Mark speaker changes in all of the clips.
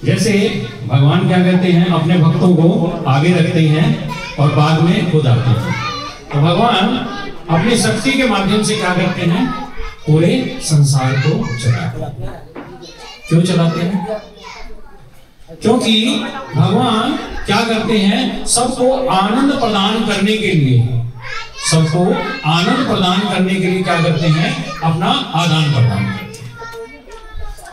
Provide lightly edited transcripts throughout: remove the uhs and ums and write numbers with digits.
Speaker 1: जैसे भगवान क्या कहते हैं, अपने भक्तों को आगे रखते हैं और बाद में खुद आते हैं। तो भगवान अपनी शक्ति के माध्यम से क्या करते हैं, पूरे संसार को चलाते हैं। क्यों चलाते हैं? क्योंकि भगवान क्या करते हैं, सबको आनंद प्रदान करने के लिए, सबको आनंद प्रदान करने के लिए क्या करते हैं, अपना आदान प्रदान करते हैं।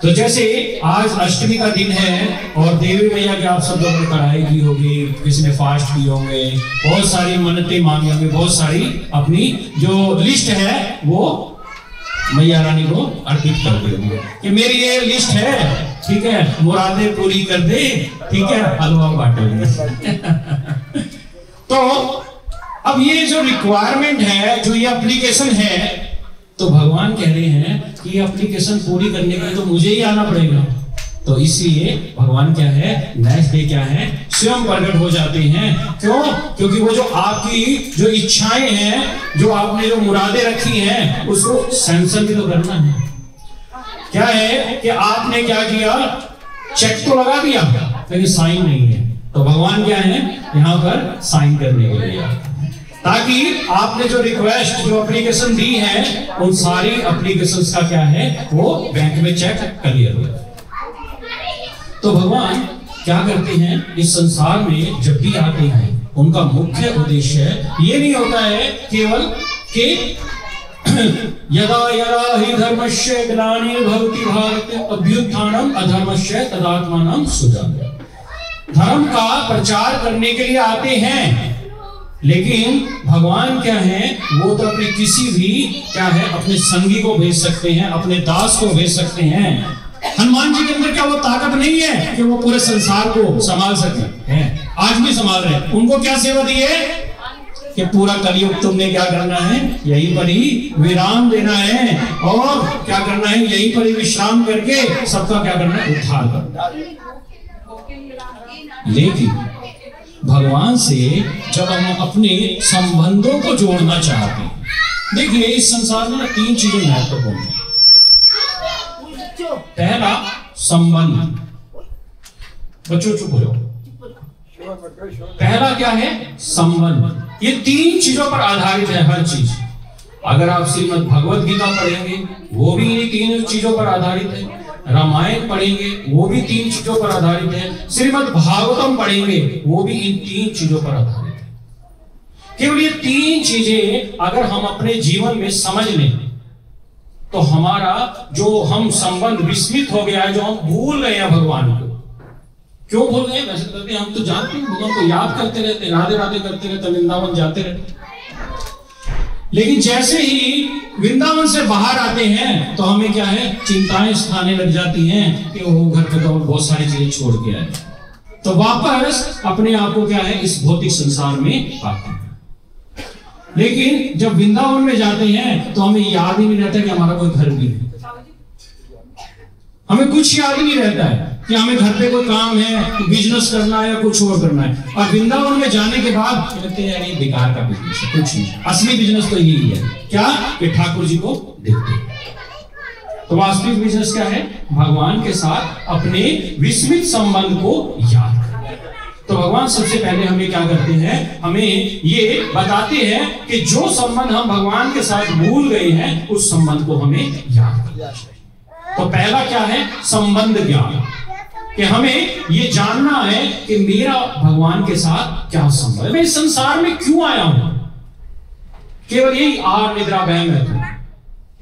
Speaker 1: तो जैसे आज अष्टमी का दिन है और देवी मैया की आप सब लोगों ने कढ़ाई की होगी, किसी ने फास्ट किए होंगे, बहुत सारी मन्नतें मांगी होंगी, बहुत सारी अपनी जो लिस्ट है वो मैया रानी को अर्पित कर दी होगी कि मेरी ये लिस्ट है, ठीक है, मुरादें पूरी कर दे, ठीक है, हलवा बांटेंगे। तो अब ये जो रिक्वायरमेंट है, जो ये एप्लीकेशन है, तो भगवान कह रहे हैं कि ये एप्लीकेशन पूरी करने के लिए तो मुझे ही आना पड़ेगा। तो इसलिए भगवान क्या है, नेक्स्ट डे क्या है, स्वयं प्रकट हो जाते हैं। क्यों? क्योंकि वो जो आपकी जो इच्छाएं हैं, जो आपने जो मुरादें रखी हैं, उसको सैंक्शन भी तो करना है। क्या है कि आपने क्या किया, चेक तो लगा दिया लेकिन साइन नहीं है, तो भगवान क्या है, यहाँ पर साइन करने के लिए, ताकि आपने जो रिक्वेस्ट, जो एप्लीकेशन दी है, उन सारी एप्लीकेशंस का क्या है, वो बैंक में चेक क्लियर हो। तो भगवान क्या करते हैं, इस संसार में जब भी आते हैं, उनका मुख्य उद्देश्य ये नहीं होता है केवल कि यदा यदा ही धर्मस्य ग्लानिर्भवति भारत अभ्युत्थानम अधर्मस्य तदात्मानं सृजाम्यहम्। धर्म का प्रचार करने के लिए आते हैं, लेकिन भगवान क्या है, वो तो अपने किसी भी क्या है, अपने संगी को भेज सकते हैं, अपने दास को भेज सकते हैं। हनुमान जी के अंदर क्या वो ताकत नहीं है कि वो पूरे संसार को संभाल सके हैं? आज भी संभाल रहे हैं। उनको क्या सेवा दी है कि पूरा कलयुग तुमने क्या करना है, यहीं पर ही विराम देना है, और क्या करना है, यहीं पर ही विश्राम करके सबका क्या करना है, उद्धार करना। लेकिन भगवान से जब हम अपने संबंधों को जोड़ना चाहते हैं, देखिए इस संसार में 3 चीजें महत्वपूर्ण हैं। पहला संबंध, बच्चों चुप हो जाओ। पहला क्या है, संबंध। ये 3 चीजों पर आधारित है हर चीज। अगर आप श्रीमद् भगवद गीता पढ़ेंगे, वो भी इन 3 चीजों पर आधारित है। रामायण पढ़ेंगे, वो भी 3 चीजों पर आधारित है। श्रीमद् भागवतम पढ़ेंगे, वो भी इन 3 चीजों पर आधारित है। केवल ये 3 चीजें अगर हम अपने जीवन में समझ लें, तो हमारा जो हम संबंध विस्मित हो गया है, जो हम भूल गए हैं भगवान को। क्यों भूल गए? वैसे करते हम तो जानते हैं, भगवान को याद करते रहते, राधे राधे करते रहते, वृंदावन जाते रहते, लेकिन जैसे ही वृंदावन से बाहर आते हैं तो हमें क्या है, चिंताएं सताने लग जाती हैं कि वो घर पे तो बहुत सारी चीजें छोड़ के आए, तो वापस अपने आप को क्या है, इस भौतिक संसार में पाते हैं। लेकिन जब वृंदावन में जाते हैं तो हमें याद ही नहीं रहता कि हमारा कोई घर भी है। हमें कुछ याद ही नहीं रहता है कि हमें घर पे कोई काम है, बिजनेस करना है या कुछ और करना है। और वृंदावन में जाने के बाद कहते हैं यार ये बेकार का बिजनेस है, कुछ नहीं, असली बिजनेस तो यही है, क्या कि ठाकुर जी को देखते हैं। तो वास्तविक बिजनेस क्या है, भगवान के साथ अपने विस्मित संबंध को याद। तो भगवान सबसे पहले हमें क्या करते हैं, हमें ये बताते हैं कि जो संबंध हम भगवान के साथ भूल गए हैं, उस संबंध को हमें याद करना चाहिए। तो पहला क्या है, संबंध ज्ञान, कि हमें ये जानना है कि मेरा भगवान के साथ क्या संबंध है, मैं इस संसार में क्यों आया हूं। केवल यही आहार निद्रा वहम है,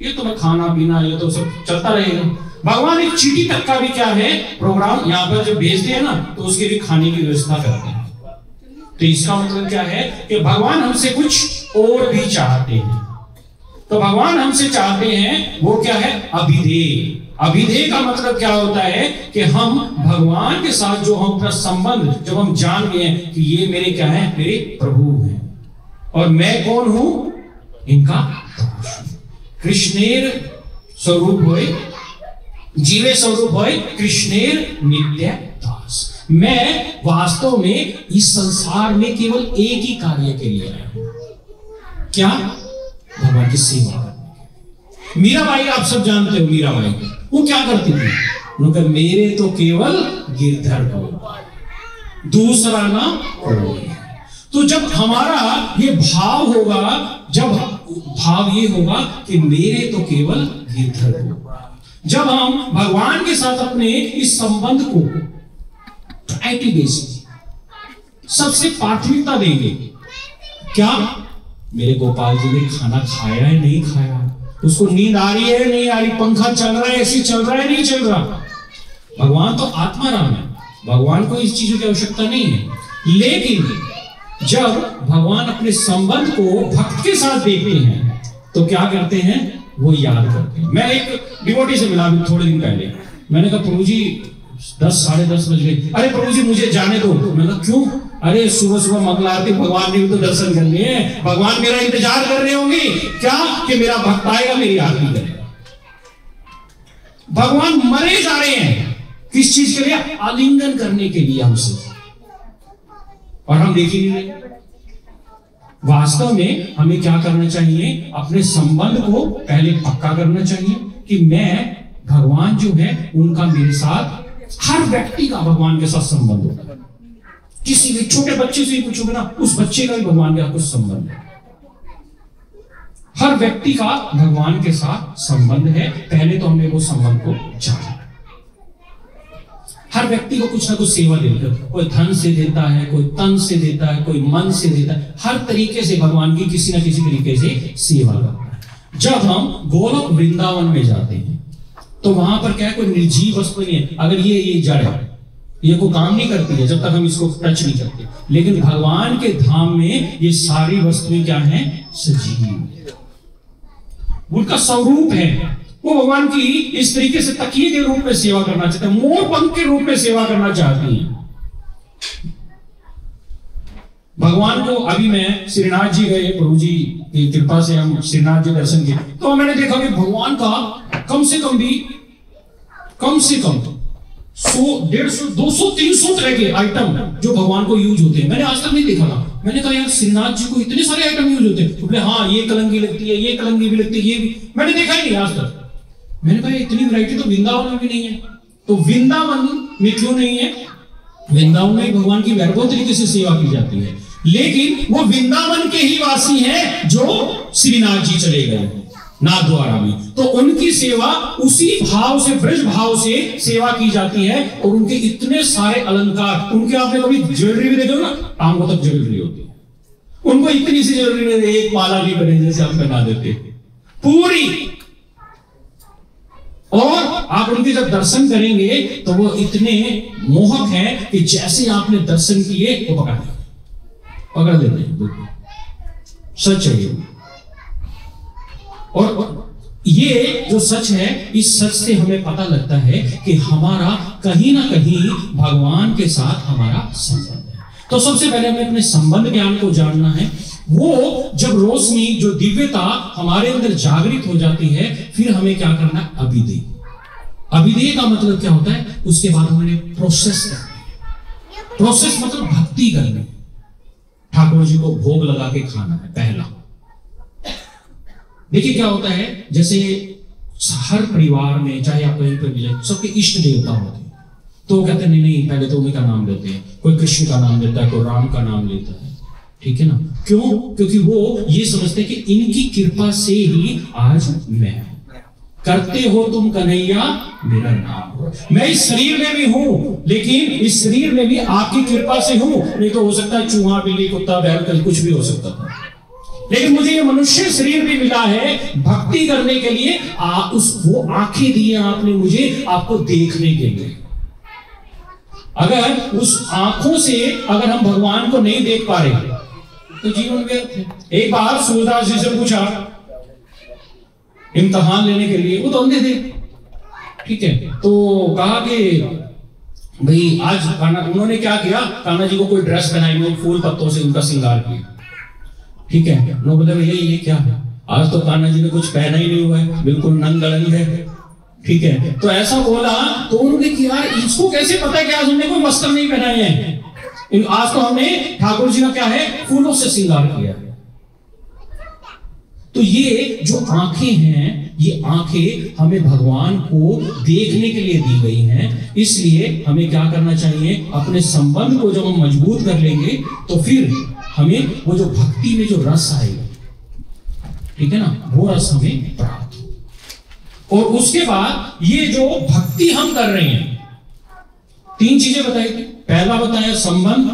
Speaker 1: ये तो मैं खाना पीना ये तो सब चलता रहेगा। भगवान एक चीटी तक का भी क्या है प्रोग्राम यहाँ पर जब भेजते हैं ना, तो उसके लिए खाने की व्यवस्था करते हैं। तो इसका मतलब क्या है कि भगवान हमसे कुछ और भी चाहते हैं। तो भगवान हमसे चाहते हैं वो क्या है, अभिधेय। अभिधेय का मतलब क्या होता है कि हम भगवान के साथ जो हम अपना संबंध जब हम जान गए हैं कि ये मेरे क्या है, मेरे प्रभु हैं और मैं कौन हूं, इनका कृष्णेर स्वरूप होए, जीवे स्वरूप होए, कृष्णेर नित्य दास। मैं वास्तव में इस संसार में केवल एक ही कार्य के लिए आया हूं, क्या, भगवान की सेवा करने। मीराबाई आप सब जानते हो, मीराबाई वो क्या करती थी, उनका मेरे तो केवल गिरधर हो, दूसरा ना कोई। तो जब हमारा ये भाव होगा, जब भाव ये होगा कि मेरे तो केवल गिरधर हो, जब हम भगवान के साथ अपने इस संबंध को प्रायोरिटी बेस सबसे प्राथमिकता देंगे, क्या मेरे गोपाल जी ने खाना खाया है नहीं खाया, उसको नींद आ रही है नहीं आ रही, पंखा चल रहा है ऐसे चल रहा है नहीं चल रहा। भगवान तो आत्माराम है, भगवान को इस चीजों की आवश्यकता नहीं है। लेकिन जब भगवान अपने संबंध को भक्त के साथ देखते हैं तो क्या करते हैं, वो याद करते हैं। मैं एक डिवोटी से मिला थोड़े दिन पहले, मैंने कहा प्रभु जी 10 साढ़े 10 बज गए, अरे प्रभु जी मुझे जाने दो। मैंने कहा क्यों? अरे सुबह सुबह मंगला आरती, भगवान ने भी तो दर्शन करने हैं, भगवान मेरा इंतजार कर रहे होंगे क्या कि मेरा भक्त आएगा मेरी आरती करेगा। भगवान मरे जा रहे हैं किस चीज के लिए? आलिंगन करने के लिए हमसे, और हम देख ही नहीं रहे। वास्तव में हमें क्या करना चाहिए? अपने संबंध को पहले पक्का करना चाहिए कि मैं भगवान जो है उनका मेरे साथ, हर व्यक्ति का भगवान के साथ संबंध होता है। किसी भी छोटे बच्चे से ही पूछोगे ना, उस बच्चे का भी भगवान के साथ कुछ संबंध है। हर व्यक्ति का भगवान के साथ संबंध है, पहले तो हमें वो संबंध को जानना। हर व्यक्ति को कुछ ना कुछ सेवा देता है, कोई धन से देता है, कोई तन से देता है, कोई मन से देता है, हर तरीके से भगवान की किसी ना किसी तरीके से सेवा करता है। जब हम गोलोक वृंदावन में जाते हैं तो वहां पर क्या है, कोई निर्जीव वस्तु नहीं है। अगर ये जड़ है, ये कोई काम नहीं करती है जब तक हम इसको टच नहीं करते, लेकिन भगवान के धाम में ये सारी वस्तुएं क्या हैं? सजीव, उनका स्वरूप है। वो भगवान की इस तरीके से तकिए के रूप में सेवा करना चाहते हैं, मोर पंख के रूप में सेवा करना चाहती हैं। भगवान को अभी मैं श्रीनाथ जी गए, प्रभु जी की कृपा से हम श्रीनाथ जी दर्शन किए, तो मैंने देखा कि भगवान का कम से कम 100, 150, 200, 300 तरह के आइटम जो भगवान को यूज होते हैं, मैंने आज तक नहीं देखा था। मैंने कहा यार श्रीनाथ जी को इतने सारे आइटम यूज होते हैं, तो बोले हाँ ये कलंगी लगती है, ये कलंगी भी लगती है, ये भी मैंने देखा ही नहीं आज तक। मैंने कहा इतनी वैरायटी तो वृंदावन में भी नहीं है, तो वृंदावन में क्यों नहीं है? वृंदावन में भगवान की वैभव तरीके से सेवा की जाती है, लेकिन वो वृंदावन के ही वासी हैं जो श्रीनाथ जी चले गए नाथ द्वारा में, तो उनकी सेवा उसी भाव से, ब्रज भाव से सेवा की जाती है। और उनके इतने सारे अलंकार, उनके आपने कभी ज्वेलरी भी देखो ना, टांगों तक ज्वेलरी होती है, उनको इतनी सी ज्वेलरी में एक माला भी बने जैसे आप पहना देते पूरी। और आप उनके जब दर्शन करेंगे तो वो इतने मोहक हैं कि जैसे आपने दर्शन किए वो पकड़ लेते हैं, सच है ये। और ये जो सच है, इस सच से हमें पता लगता है कि हमारा कहीं ना कहीं भगवान के साथ हमारा संबंध है। तो सबसे पहले हमें अपने संबंध ज्ञान को जानना है। वो जब रोशनी, जो दिव्यता हमारे अंदर जागृत हो जाती है, फिर हमें क्या करना है? अभिधेय। अभिधेय का मतलब क्या होता है? उसके बाद हमें प्रोसेस करना। प्रोसेस मतलब भक्ति करनी, ठाकुर जी को भोग लगा के खाना है पहला। देखिए क्या होता है, जैसे हर परिवार में, चाहे आप कहीं पर भी जाए, सबके इष्ट देवता होते हैं, तो वो कहते हैं नहीं पहले तो उन्हीं का नाम लेते हैं, कोई कृष्ण का नाम लेता है, कोई राम का नाम लेता है, ठीक है ना? क्यों? क्योंकि वो ये समझते हैं कि इनकी कृपा से ही आज मैं हूं। करते हो तुम कन्हैया मेरा नाम हो। मैं इस शरीर में भी हूं, लेकिन इस शरीर में भी आपकी कृपा से हूं, नहीं तो हो सकता है चूहा, बिल्ली, कुत्ता, बैल, कुछ भी हो सकता था, लेकिन मुझे ये मनुष्य शरीर भी मिला है भक्ति करने के लिए। वो आंखें दी हैं आपने मुझे, आपको देखने के लिए। अगर उस आंखों से अगर हम भगवान को नहीं देख पा रहे तो जीवन व्यर्थ है। एक बार सूरदास जी से पूछा इम्तिहान लेने के लिए, वो तो अंधे थे, ठीक है, तो कहा कि भाई आज कान्हा, उन्होंने क्या किया, कान्हा जी को कोई ड्रेस पहनाई, वो फूल पत्तों से उनका श्रृंगार किया, ठीक है। उन्होंने बोला भैया ये क्या है, आज तो कान्हा जी ने कुछ पहना ही नहीं हुआ है, बिल्कुल नंग अलंग है, ठीक है। तो ऐसा बोला तो उन्होंने किया, इसको कैसे पता है कि आज हमने कोई वस्त्र नहीं पहनाए हैं, आज तो हमने ठाकुर जी का क्या है, फूलों से श्रृंगार किया है। तो ये जो आंखें हैं, ये आंखें हमें भगवान को देखने के लिए दी गई हैं। इसलिए हमें क्या करना चाहिए, अपने संबंध को जब हम मजबूत कर लेंगे तो फिर हमें वो जो भक्ति में जो रस आएगा, ठीक है ना, वो रस हमें प्राप्त हो। और उसके बाद ये जो भक्ति हम कर रहे हैं, 3 चीजें बताई थी। पहला बताया संबंध,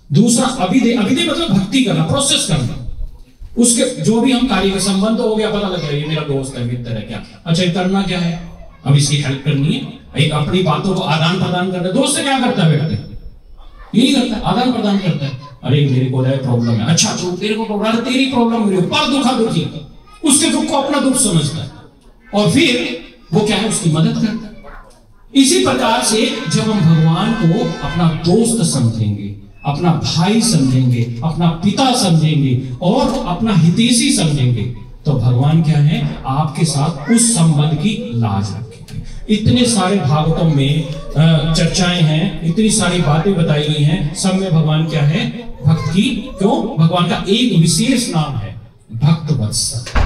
Speaker 1: दूसरा अभिधेय, अभिधेय मतलब भक्ति करना, प्रोसेस करना। उसके जो भी हम कार्य का संबंध हो गया, पता लग रहा है ये मेरा दोस्त है, मित्र है, क्या अच्छा करना क्या है, अब इसकी हेल्प करनी है, एक अपनी बातों को आदान प्रदान करना। दोस्त से क्या करता है व्यक्ति, यही करता है, आदान प्रदान करता है। अरे मेरे को प्रॉब्लम है, अच्छा तो तेरे को प्रॉब्लम, तेरी प्रॉब्लम मेरे पर दुखा दुखी, उसके दुख को अपना दुख समझता है और फिर वो क्या है, उसकी मदद करता है। इसी प्रकार से जब हम भगवान को अपना दोस्त समझेंगे, अपना भाई समझेंगे, अपना पिता समझेंगे और अपना हितैषी समझेंगे, तो भगवान क्या है, आपके साथ उस संबंध की लाज रखेंगे। इतने सारे भागवतों में चर्चाएं हैं, इतनी सारी बातें बताई गई हैं, सब में भगवान क्या है, भक्त की, क्यों, भगवान का एक विशेष नाम है भक्त वत्सल।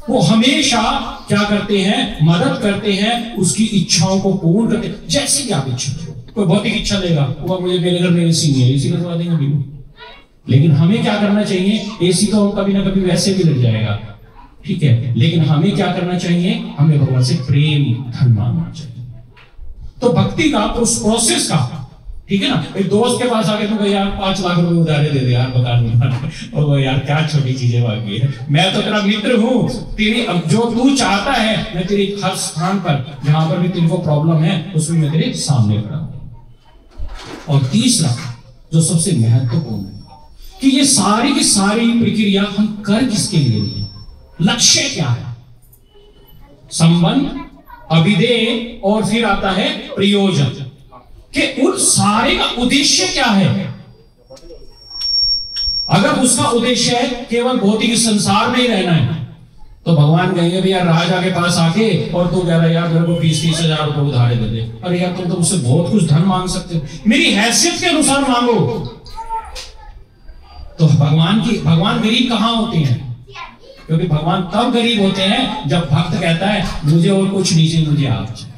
Speaker 1: वो हमेशा क्या करते हैं, मदद करते हैं, उसकी इच्छाओं को पूर्ण करते हैं। जैसे कि आप इच्छा, कोई भौतिक इच्छा लेगा, वो मुझे मेरे घर में एसी नहीं है, एसी लगवा देंगे भी, लेकिन हमें क्या करना चाहिए, एसी तो हम कभी ना कभी वैसे भी लग जाएगा, ठीक है, लेकिन हमें क्या करना चाहिए, हमें भगवान से प्रेम धन मांगना चाहिए। तो भक्ति का उस प्रोसेस का, ठीक है ना, एक दोस्त के पास आके तुम यार 5 लाख रुपए उधारे दे दे यार, बता नहीं, और यार क्या छोटी चीजें बाकी है, मैं तो तेरा मित्र हूं, तेरी जो तू चाहता है मैं तेरी हर स्थान पर जहां पर भी तेरे को प्रॉब्लम है उसमें मैं तेरे सामने खड़ा हूं। और तीसरा जो सबसे महत्वपूर्ण है कि ये सारी की सारी प्रक्रिया हम कर किसके लिए नहीं, लक्ष्य क्या है, संबंध, अभिधेय और फिर आता है प्रयोजन, कि उन सारे का उद्देश्य क्या है। अगर उसका उद्देश्य है केवल भौतिक संसार में ही रहना है, तो भगवान कहेंगे भैया राजा के पास आके और तू कह रहा है यार मेरे को 20-30 हजार रुपए उधारे दे दे, अरे यार तुम तो मुझसे बहुत कुछ धन मांग सकते हो, मेरी हैसियत के अनुसार मांगो। तो भगवान गरीब कहां होते हैं, क्योंकि भगवान तब गरीब होते हैं जब भक्त कहता है मुझे और कुछ नहीं चाहिए, मुझे आप चाहिए।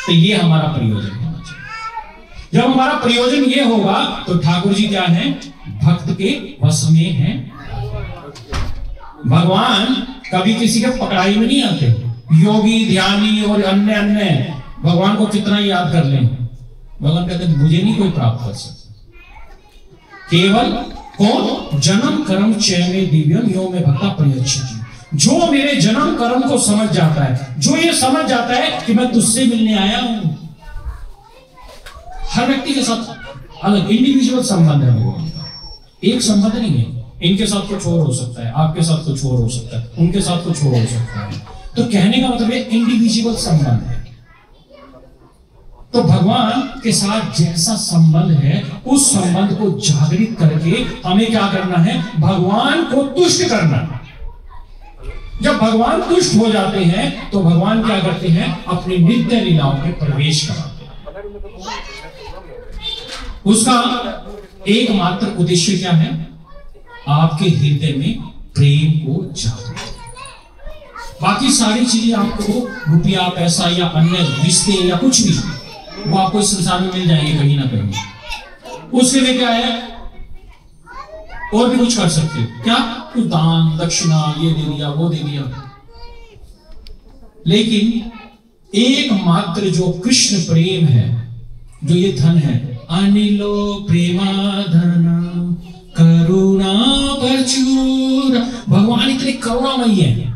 Speaker 1: तो ये हमारा प्रयोजन होना चाहिए। जब हमारा प्रयोजन ये होगा तो ठाकुर जी क्या है, भक्त के वश में हैं। भगवान कभी किसी के पकड़ाई में नहीं आते। योगी, ध्यानी और अन्य भगवान को कितना याद कर लें, भगवान कहते मुझे नहीं कोई प्राप्त कर सकता। केवल कौन, जन्म कर्म चय में दिव्यम यो में भक्ता प्रयच्छति, जो मेरे जन्म कर्म को समझ जाता है, जो ये समझ जाता है कि मैं तुझसे मिलने आया हूं। हर व्यक्ति के साथ अलग इंडिविजुअल संबंध है भगवान का, एक संबंध नहीं है। इनके साथ कुछ और हो सकता है, आपके साथ कुछ और हो सकता है, उनके साथ कुछ और हो सकता है। तो कहने का मतलब है इंडिविजुअल संबंध है। तो भगवान के साथ जैसा संबंध है उस संबंध को जागृत करके हमें क्या करना है, भगवान को तुष्ट करना। जब भगवान तुष्ट हो जाते हैं तो भगवान क्या करते हैं, अपनी नित्य लीलाओं में प्रवेश कराते हैं। उसका एकमात्र उद्देश्य क्या है, आपके हृदय में प्रेम को जागृत। बाकी सारी चीजें आपको रुपया, पैसा या अन्य रिश्ते या कुछ भी, वो आपको इस संसार में मिल जाएंगे कहीं ना कहीं। उसके लिए क्या है, और भी कुछ कर सकते हो, क्या, कुछ दान दक्षिणा ये दे दिया वो दे दिया, लेकिन एकमात्र जो कृष्ण प्रेम है, जो ये धन है, अनिलो प्रेमा धन करुणा प्रचुर। भगवान इतने करुणामयी है,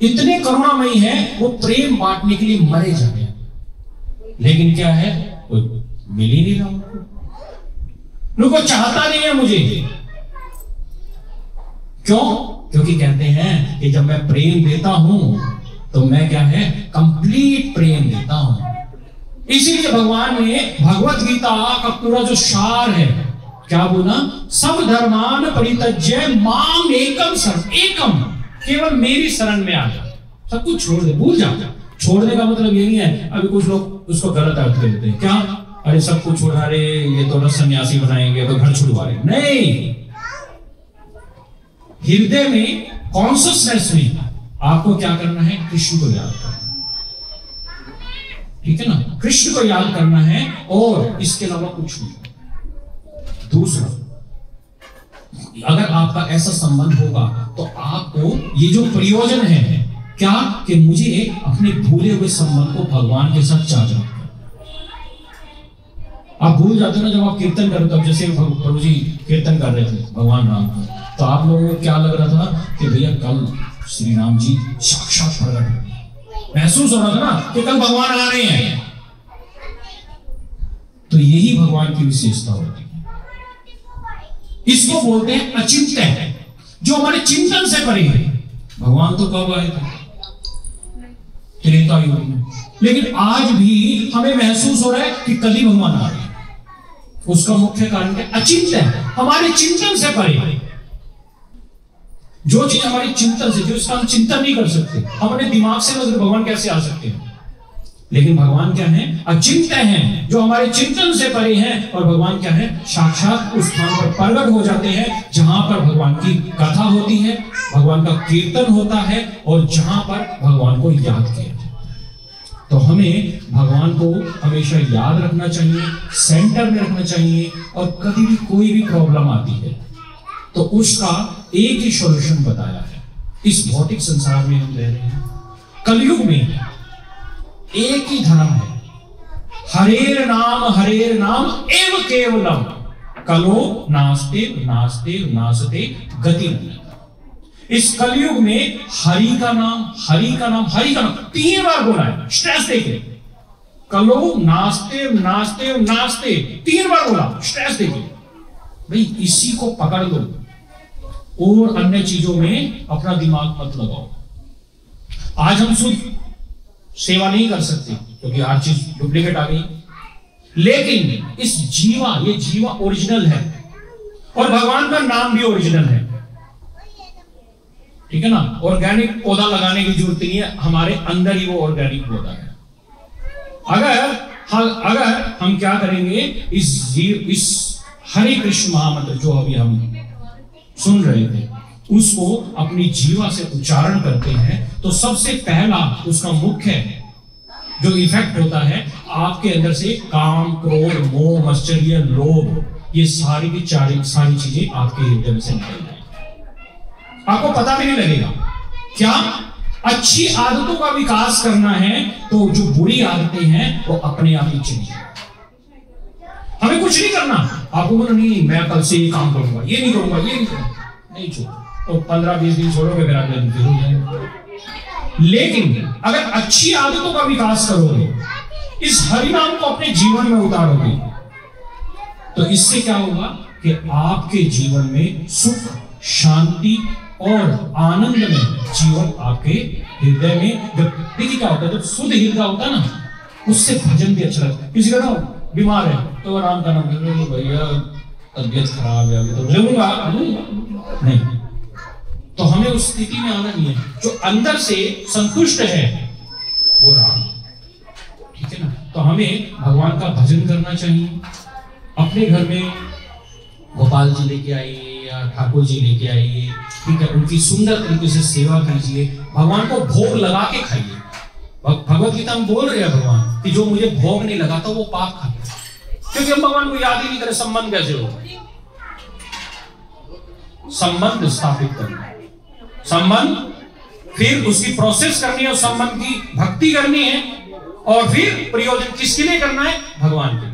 Speaker 1: इतने करुणामयी है, वो प्रेम बांटने के लिए मरे जा रहे हैं, लेकिन क्या है, वो मिल ही नहीं रहा उनको, चाहता नहीं है मुझे। क्यों? क्योंकि कहते हैं कि जब मैं प्रेम देता हूं तो मैं क्या है, कंप्लीट प्रेम देता हूं। इसीलिए भगवान ने भगवत गीता का पूरा जो सार है, क्या बोला, सब धर्मान परित्यज्य माम एकम शरण, एकम, केवल मेरी शरण में आ जा, सब कुछ छोड़ दे, भूल जा। छोड़ने का मतलब ये नहीं है, अभी कुछ लोग उसको गलत अर्थ कर लेते हैं, क्या, अरे सब कुछ छोड़ा, अरे ये तो सन्यासी बनाएंगे तो घर छुड़वा रहे, नहीं। हृदय में, कॉन्शियसनेस में आपको क्या करना है? कृष्ण को याद करना, ठीक है ना? कृष्ण को याद करना है और इसके अलावा कुछ नहीं। दूसरा, अगर आपका ऐसा संबंध होगा तो आपको ये जो प्रयोजन है क्या, कि मुझे अपने भूले हुए संबंध को भगवान के साथ जागृत करना। आप भूल जाते हो ना जब आप कीर्तन करते हो, जैसे प्रभु जी कीर्तन कर रहे थे भगवान राम का, तो आप लोगों को क्या लग रहा था कि भैया कल श्री राम जी साक्षात प्रकट हुए, महसूस हो रहा था ना कि कल भगवान आ रहे हैं। तो यही भगवान की विशेषता होती है। इसको बोलते हैं अचिंत्य, जो हमारे चिंतन से परे है। भगवान तो कब आए थे? त्रेता युग में, लेकिन आज भी हमें महसूस हो रहा है कि कल ही भगवान आ रहे हैं। उसका मुख्य कारण क्या? अचिंत्य है, हमारे चिंतन से परे है। जो चीज हमारे चिंतन से, जो इसका हम चिंतन नहीं कर सकते, हम अपने दिमाग से भगवान कैसे आ सकते हैं? लेकिन भगवान क्या है? अचिंत्य हैं, जो हमारे चिंतन से परे हैं। और भगवान क्या है? साक्षात उस स्थान पर प्रकट हो जाते हैं जहां पर भगवान की कथा होती है, भगवान का कीर्तन होता है और जहां पर भगवान को याद किया जाता है। तो हमें भगवान को हमेशा याद रखना चाहिए, सेंटर में रखना चाहिए। और कभी भी कोई भी प्रॉब्लम आती है तो उसका एक ही सॉल्यूशन बताया है। इस भौतिक संसार में हम रह रहे हैं, कलयुग में एक ही धर्म है, हरेर नाम एव केवलम, कलो नास्ते नास्ते नासते गति नहीं। इस कलयुग में हरि का नाम, हरि का नाम, हरि का नाम 3 बार बोला है, स्ट्रेस देके। कलो नास्ते नास्ते नास्ते 3 बार बोला, स्ट्रेस देके। भाई इसी को पकड़ लो और अन्य चीजों में अपना दिमाग मत लगाओ। आज हम शुद्ध सेवा नहीं कर सकते क्योंकि हर चीज डुप्लीकेट आ गई, लेकिन इस जीवा, ये जीवा ओरिजिनल है और भगवान का नाम भी ओरिजिनल है, ठीक है ना? ऑर्गेनिक पौधा लगाने की जरूरत नहीं है, हमारे अंदर ही वो ऑर्गेनिक पौधा है। अगर हम क्या करेंगे, इस हरे कृष्ण महामंत्र जो अभी हम सुन रहे थे उसको अपनी जीवा से उच्चारण करते हैं तो सबसे पहला उसका मुख्य जो इफेक्ट होता है, आपके अंदर से काम, क्रोध, मोह, मत्सर्य, लोभ, ये सारी की सारी चीजें आपके हृदय में से निकल जाएंगी। आपको पता भी नहीं लगेगा। क्या? अच्छी आदतों का विकास करना है तो जो बुरी आदतें हैं वो अपने आप ही चली जाए। हमें कुछ नहीं करना। आपको बोलो नहीं मैं कल से ये काम करूंगा, ये नहीं करूंगा, ये नहीं करूंगा, नहीं छोड़ो, तो 15-20 दिन छोड़ोगे फिर अगले दिन फिर हो जाएगा। लेकिन अगर अच्छी आदतों का विकास करोगे, इस हरिनाम को अपने जीवन में उतारोगे, तो इससे क्या होगा कि आपके जीवन में सुख, शांति और आनंद में जीवन आपके हृदय में। देखिए क्या होता है, जब शुद्ध हृदय होता है ना, उससे भजन भी अच्छा लगता है। किसी का ना बीमार है तो आराम का नाम भैया तबियत खराब है अभी तो जरूंगा नहीं, तो हमें उस स्थिति में आना नहीं है। जो अंदर से संतुष्ट है वो राम, ठीक है ना? तो हमें भगवान का भजन करना चाहिए। अपने घर में गोपाल जी लेके आइए या ठाकुर जी लेके आइए, ठीक है? उनकी सुंदर तरीके से सेवा कीजिए, भगवान को भोग लगा के खाइए। भगवत गीता में बोल रहे हैं भगवान कि जो मुझे भोग नहीं लगाता वो पाप खाता है, क्योंकि हम भगवान को याद ही नहीं करें। संबंध कैसे होगा? संबंध स्थापित करना है, संबंध, फिर उसकी प्रोसेस करनी है, उस संबंध की भक्ति करनी है, और फिर प्रयोजन किसके लिए करना है? भगवान के।